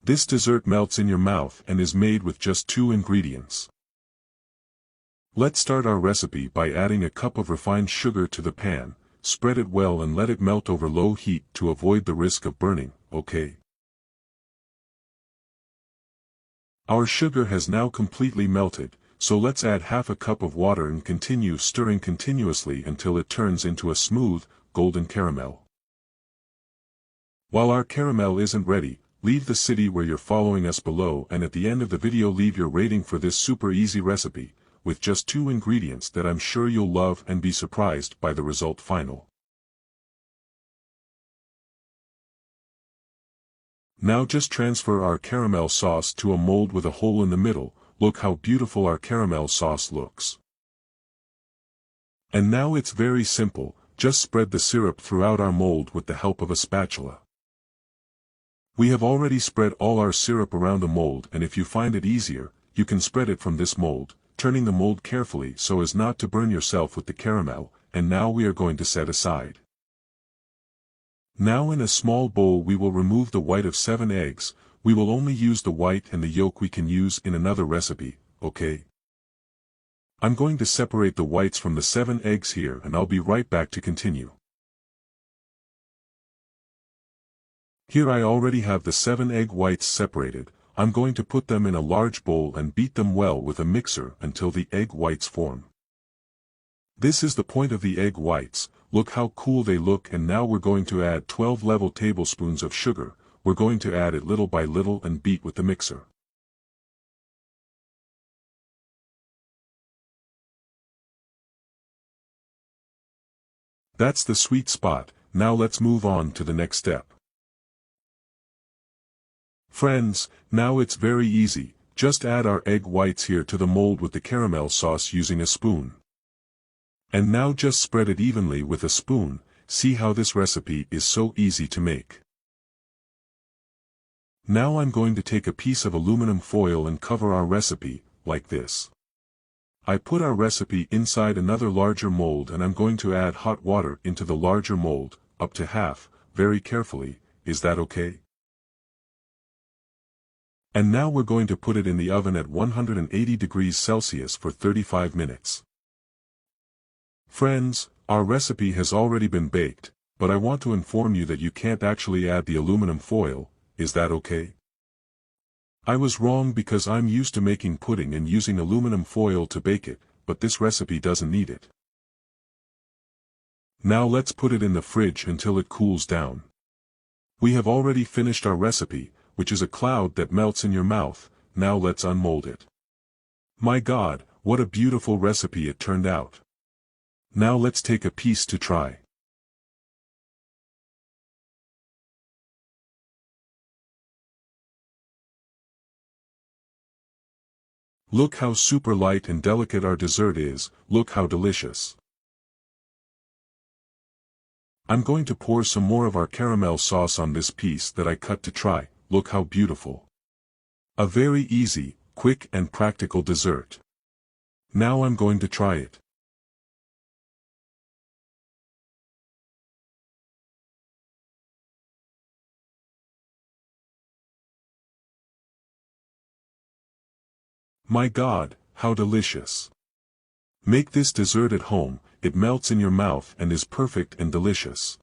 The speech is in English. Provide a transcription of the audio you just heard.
This dessert melts in your mouth and is made with just 2 ingredients. Let's start our recipe by adding a cup of refined sugar to the pan. Spread it well and let it melt over low heat to avoid the risk of burning, okay? Our sugar has now completely melted, so let's add half a cup of water and continue stirring continuously until it turns into a smooth, golden caramel. While our caramel isn't ready, leave the city where you're following us below, and at the end of the video leave your rating for this super easy recipe, with just 2 ingredients that I'm sure you'll love and be surprised by the result final. Now just transfer our caramel sauce to a mold with a hole in the middle. Look how beautiful our caramel sauce looks. And now it's very simple, just spread the syrup throughout our mold with the help of a spatula. We have already spread all our syrup around the mold, and if you find it easier, you can spread it from this mold, turning the mold carefully so as not to burn yourself with the caramel, and now we are going to set aside. Now in a small bowl we will remove the white of 7 eggs, we will only use the white and the yolk we can use in another recipe, okay? I'm going to separate the whites from the 7 eggs here and I'll be right back to continue. Here I already have the 7 egg whites separated. I'm going to put them in a large bowl and beat them well with a mixer until the egg whites form. This is the point of the egg whites. Look how cool they look, and now we're going to add 12 level tablespoons of sugar. We're going to add it little by little and beat with the mixer. That's the sweet spot. Now let's move on to the next step. Friends, now it's very easy, just add our egg whites here to the mold with the caramel sauce using a spoon. And now just spread it evenly with a spoon. See how this recipe is so easy to make. Now I'm going to take a piece of aluminum foil and cover our recipe, like this. I put our recipe inside another larger mold and I'm going to add hot water into the larger mold, up to half, very carefully. Is that okay? And now we're going to put it in the oven at 180 degrees Celsius for 35 minutes. Friends, our recipe has already been baked, but I want to inform you that you can't actually add the aluminum foil. Is that okay? I was wrong because I'm used to making pudding and using aluminum foil to bake it, but this recipe doesn't need it. Now let's put it in the fridge until it cools down. We have already finished our recipe, which is a cloud that melts in your mouth. Now let's unmold it. My God, what a beautiful recipe it turned out. Now let's take a piece to try. Look how super light and delicate our dessert is. Look how delicious. I'm going to pour some more of our caramel sauce on this piece that I cut to try. Look how beautiful. A very easy, quick and practical dessert. Now I'm going to try it. My God, how delicious. Make this dessert at home. It melts in your mouth and is perfect and delicious.